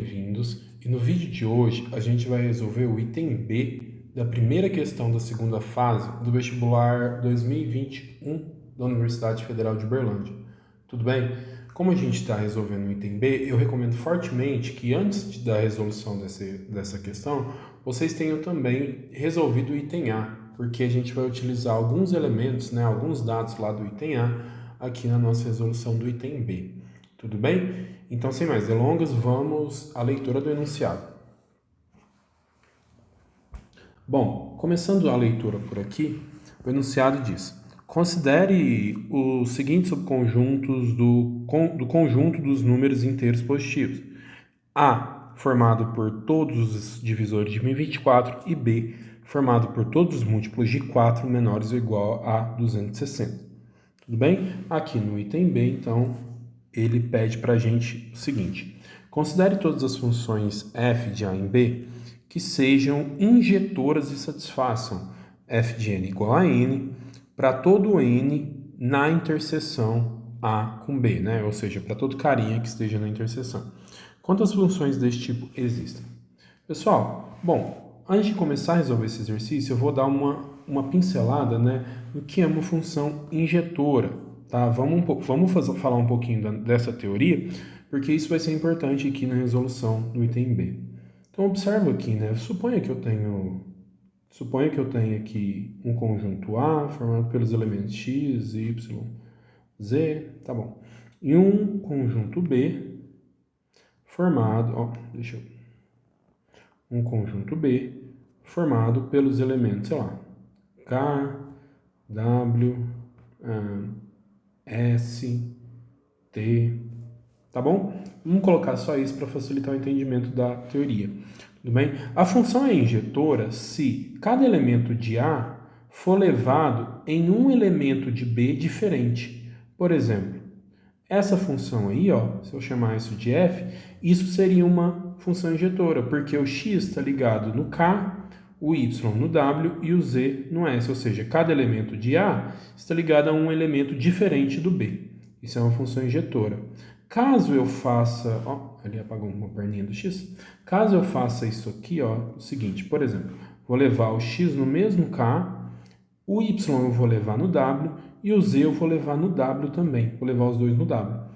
Bem-vindos, e no vídeo de hoje a gente vai resolver o item B da primeira questão da segunda fase do vestibular 2021 da Universidade Federal de Uberlândia. Tudo bem? Como a gente está resolvendo o item B, eu recomendo fortemente que antes da resolução dessa questão, vocês tenham também resolvido o item A, porque a gente vai utilizar alguns elementos, alguns dados lá do item A aqui na nossa resolução do item B. Tudo bem? Então, sem mais delongas, vamos à leitura do enunciado. Bom, começando a leitura por aqui, o enunciado diz: considere os seguintes subconjuntos do conjunto dos números inteiros positivos. A, formado por todos os divisores de 1024, e B, formado por todos os múltiplos de 4 menores ou igual a 260. Tudo bem? Aqui no item B, então, ele pede para a gente o seguinte: considere todas as funções f de a em b que sejam injetoras e satisfaçam f de n igual a n para todo n na interseção a com b, né? Ou seja, para todo carinha que esteja na interseção. Quantas funções desse tipo existem? Pessoal, bom, antes de começar a resolver esse exercício, eu vou dar uma pincelada, no que é uma função injetora. Tá? Vamos falar um pouquinho dessa teoria, porque isso vai ser importante aqui na resolução do item B. Então, observa aqui, suponha que eu tenho aqui um conjunto A formado pelos elementos x, y, z, tá bom. E um conjunto B formado, um conjunto B formado pelos elementos, sei lá, K, W, S, T, tá bom? Vamos colocar só isso para facilitar o entendimento da teoria, tudo bem? A função é injetora se cada elemento de A for levado em um elemento de B diferente. Por exemplo, essa função aí, se eu chamar isso de f, isso seria uma função injetora, porque o x está ligado no k, o y no w e o z no s, ou seja, cada elemento de A está ligado a um elemento diferente do B. Isso é uma função injetora. Caso eu faça, ali apagou uma perninha do x. Caso eu faça isso aqui, o seguinte, por exemplo, vou levar o x no mesmo k, o y eu vou levar no w e o z eu vou levar no w também. Vou levar os dois no w. Vou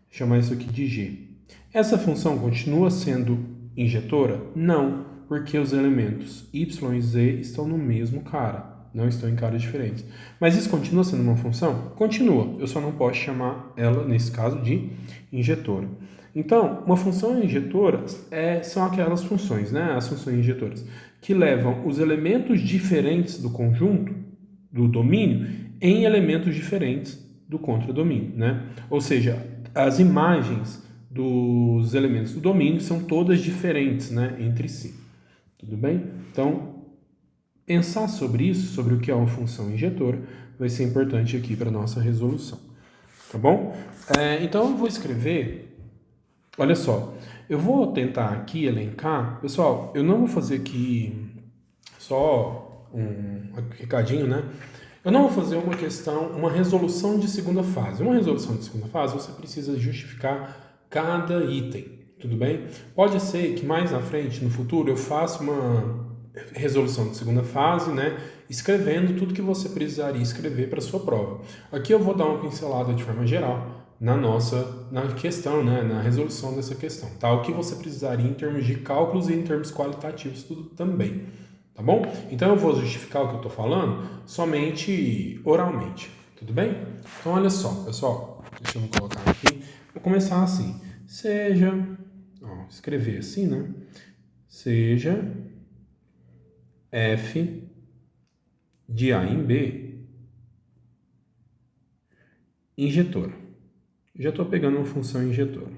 chamar isso aqui de g. Essa função continua sendo injetora? Não, porque os elementos y e z estão no mesmo cara, não estão em caras diferentes. Mas isso continua sendo uma função? Continua, eu só não posso chamar ela, nesse caso, de injetora. Então, uma função injetora são aquelas funções, as funções injetoras, que levam os elementos diferentes do conjunto, do domínio, em elementos diferentes do contradomínio, Ou seja, as imagens dos elementos do domínio são todas diferentes, entre si. Tudo bem? Então, pensar sobre isso, sobre o que é uma função injetora, vai ser importante aqui para a nossa resolução. Tá bom? Então, eu vou escrever... Olha só, eu vou tentar aqui elencar... Pessoal, eu não vou fazer aqui só um recadinho, Eu não vou fazer uma resolução de segunda fase. Uma resolução de segunda fase, você precisa justificar cada item, tudo bem? Pode ser que mais na frente, no futuro, eu faça uma resolução de segunda fase, escrevendo tudo que você precisaria escrever para a sua prova. Aqui eu vou dar uma pincelada de forma geral na questão, na resolução dessa questão, tá? O que você precisaria em termos de cálculos e em termos qualitativos, tudo também. Tá bom? Então eu vou justificar o que eu estou falando somente oralmente, tudo bem? Então olha só, pessoal, deixa eu colocar aqui. Vou começar assim: escrever assim, Seja f de A em B injetora. Já estou pegando uma função injetora,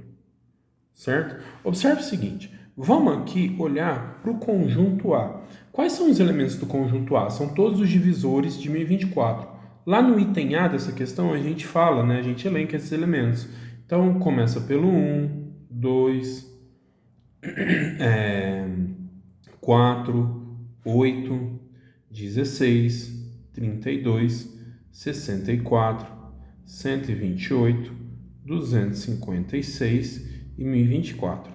certo? Observe o seguinte: vamos aqui olhar para o conjunto A. Quais são os elementos do conjunto A? São todos os divisores de 1024. Lá no item A dessa questão, a gente fala, a gente elenca esses elementos. Então, começa pelo 1, 2, 4, 8, 16, 32, 64, 128, 256 e 1024.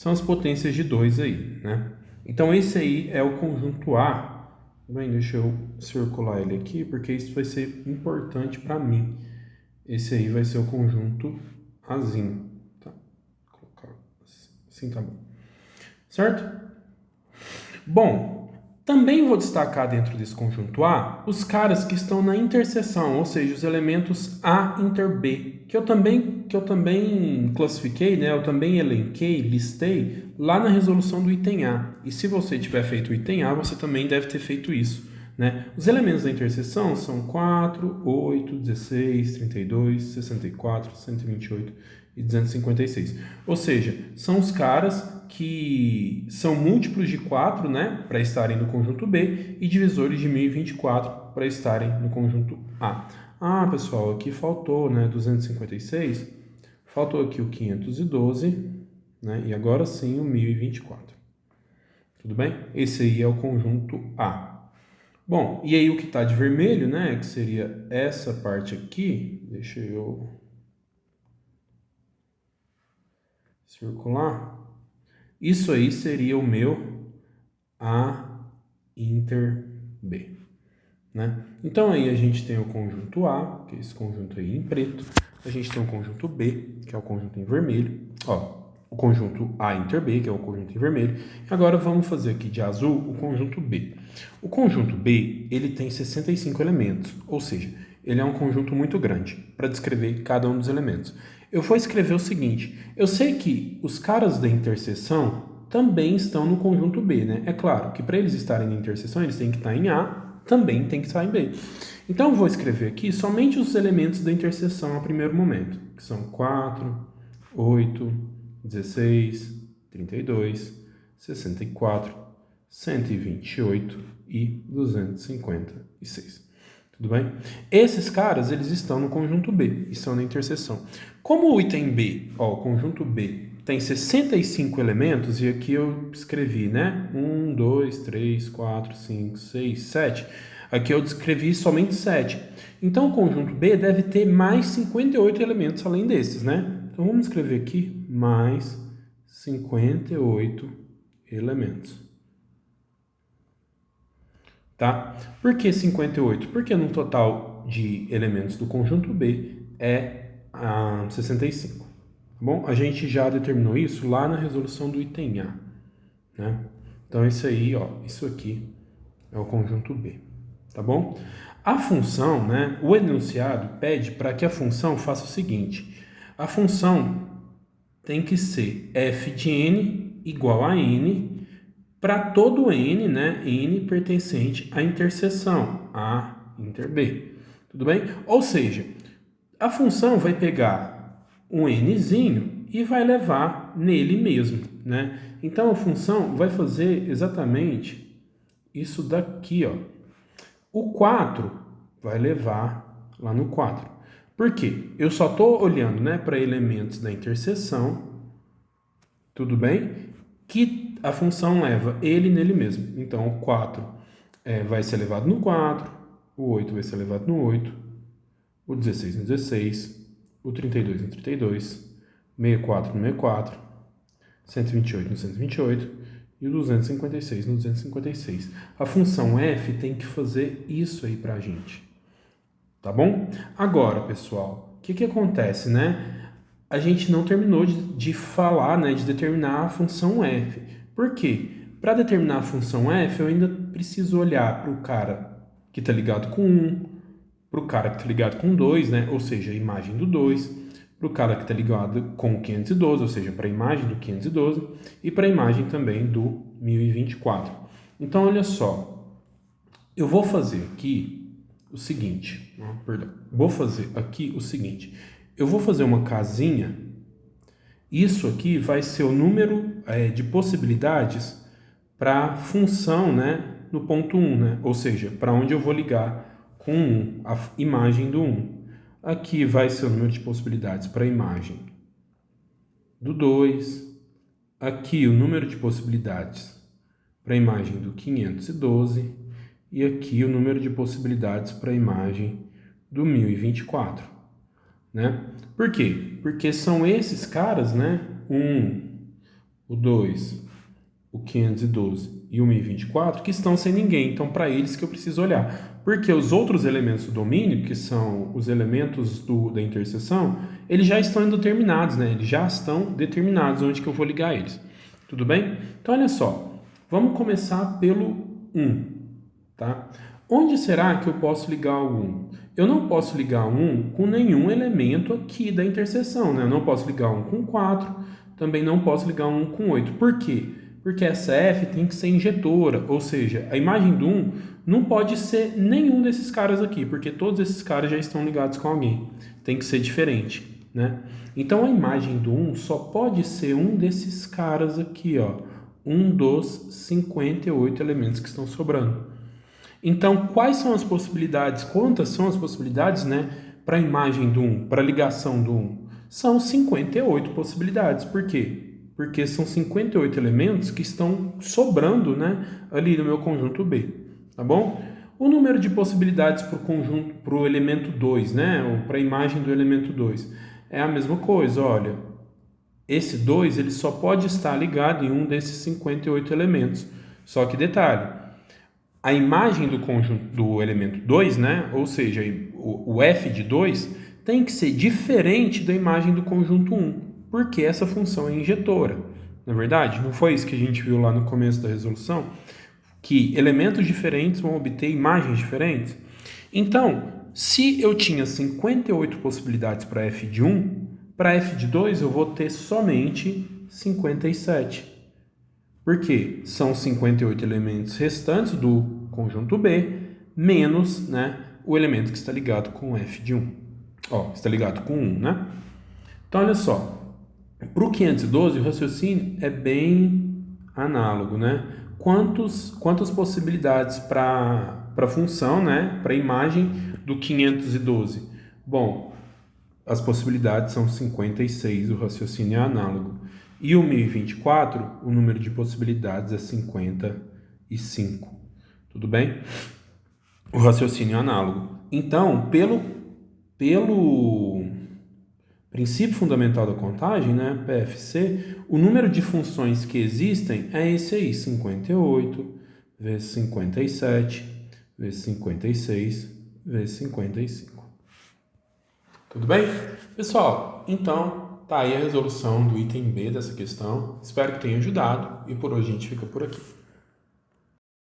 são as potências de 2 aí, né? Então, esse aí é o conjunto A. Bem, deixa eu circular ele aqui, porque isso vai ser importante para mim. Esse aí vai ser o conjunto Azinho. Tá? Vou colocar assim, tá bom. Certo? Bom, também vou destacar dentro desse conjunto A os caras que estão na interseção, ou seja, os elementos A inter B, que eu também classifiquei, né? Eu também elenquei, listei lá na resolução do item A. E se você tiver feito o item A, você também deve ter feito isso, né? Os elementos da interseção são 4, 8, 16, 32, 64, 128 e 256. Ou seja, são os caras que são múltiplos de 4, né, para estarem no conjunto B, e divisores de 1024 para estarem no conjunto A. Ah, pessoal, aqui faltou, né, 256, faltou aqui o 512, né, e agora sim o 1024. Tudo bem? Esse aí é o conjunto A. Bom, e aí o que está de vermelho, né, que seria essa parte aqui, deixa eu circular. Isso aí seria o meu A inter B, né? Então aí a gente tem o conjunto A, que é esse conjunto aí em preto. A gente tem o conjunto B, que é o conjunto em vermelho. Ó, o conjunto A inter B, que é o conjunto em vermelho. E agora vamos fazer aqui de azul o conjunto B. O conjunto B, ele tem 65 elementos, ou seja, ele é um conjunto muito grande para descrever cada um dos elementos. Eu vou escrever o seguinte, eu sei que os caras da interseção também estão no conjunto B, né? É claro que para eles estarem na interseção, eles têm que estar em A, também tem que estar em B. Então, eu vou escrever aqui somente os elementos da interseção a primeiro momento, que são 4, 8, 16, 32, 64, 128 e 256. Tudo bem? Esses caras, eles estão no conjunto B, estão na interseção. Como o item B, ó, o conjunto B, tem 65 elementos, e aqui eu escrevi, né? 1, 2, 3, 4, 5, 6, 7. Aqui eu descrevi somente 7. Então, o conjunto B deve ter mais 58 elementos além desses, né? Então, vamos escrever aqui mais 58 elementos. Tá? Por que 58? Porque no total de elementos do conjunto B é 65. Tá bom? A gente já determinou isso lá na resolução do item A. Né? Então, isso aí, ó, isso aqui é o conjunto B. Tá bom? A função, né, o enunciado pede para que a função faça o seguinte. A função tem que ser f de n igual a n para todo n, né, n pertencente à interseção, A inter B. Tudo bem? Ou seja, a função vai pegar um nzinho e vai levar nele mesmo, né? Então, a função vai fazer exatamente isso daqui, ó. O 4 vai levar lá no 4. Por quê? Eu só estou olhando, né, para elementos da interseção, tudo bem? Que a função leva ele nele mesmo. Então, o 4 vai ser levado no 4, o 8 vai ser levado no 8, o 16 no 16, o 32 no 32, 64 no 64, 128 no 128 e o 256 no 256. A função f tem que fazer isso aí pra gente. Tá bom? Agora, pessoal, o que acontece, né? A gente não terminou de falar, né, de determinar a função f. Por quê? Para determinar a função f, eu ainda preciso olhar para o cara que está ligado com 1, para o cara que está ligado com 2, né, ou seja, a imagem do 2, para o cara que está ligado com o 512, ou seja, para a imagem do 512, e para a imagem também do 1024. Então, olha só, eu vou fazer aqui o seguinte, eu vou fazer uma casinha, isso aqui vai ser o número de possibilidades para a função, né, no ponto 1, né, ou seja, para onde eu vou ligar com 1, a imagem do 1. Aqui vai ser o número de possibilidades para a imagem do 2, aqui o número de possibilidades para a imagem do 512, e aqui o número de possibilidades para a imagem do 1024, né? Por quê? Porque são esses caras, né? o 2, o 512 e o 1024, que estão sem ninguém. Então, para eles que eu preciso olhar. Porque os outros elementos do domínio, que são os elementos da interseção, eles já estão indeterminados, né? Eles já estão determinados onde que eu vou ligar eles. Tudo bem? Então, olha só. Vamos começar pelo 1, tá? Onde será que eu posso ligar o 1? Eu não posso ligar 1 com nenhum elemento aqui da interseção, né? Eu não posso ligar 1 com 4, também não posso ligar 1 com 8. Por quê? Porque essa F tem que ser injetora, ou seja, a imagem do 1 não pode ser nenhum desses caras aqui, porque todos esses caras já estão ligados com alguém. Tem que ser diferente, né? Então, a imagem do 1 só pode ser um desses caras aqui, ó. Um dos 58 elementos que estão sobrando. Então, quais são as possibilidades? Quantas são as possibilidades, né, para a imagem do 1, para a ligação do 1? São 58 possibilidades. Por quê? Porque são 58 elementos que estão sobrando, né, ali no meu conjunto B, tá bom? O número de possibilidades para o conjunto, para o elemento 2, né, ou para a imagem do elemento 2, é a mesma coisa, olha. Esse 2 ele só pode estar ligado em um desses 58 elementos. Só que detalhe, a imagem do conjunto do elemento 2, né, ou seja, o f de 2, tem que ser diferente da imagem do conjunto 1, porque essa função é injetora. Na verdade, não foi isso que a gente viu lá no começo da resolução? Que elementos diferentes vão obter imagens diferentes? Então, se eu tinha 58 possibilidades para f de 1, para f de 2 eu vou ter somente 57. Por quê? São 58 elementos restantes do conjunto B, menos, né, o elemento que está ligado com f de 1. Ó, está ligado com 1, né? Então, olha só. Para o 512, o raciocínio é bem análogo, né? Quantas possibilidades para a função, né? Para a imagem do 512? Bom, as possibilidades são 56, o raciocínio é análogo. E o 1024, o número de possibilidades é 55. Tudo bem? O raciocínio é análogo. Então, pelo princípio fundamental da contagem, né, PFC, o número de funções que existem é esse aí, 58 vezes 57 vezes 56 vezes 55. Tudo bem? Pessoal, então tá aí a resolução do item B dessa questão. Espero que tenha ajudado e por hoje a gente fica por aqui.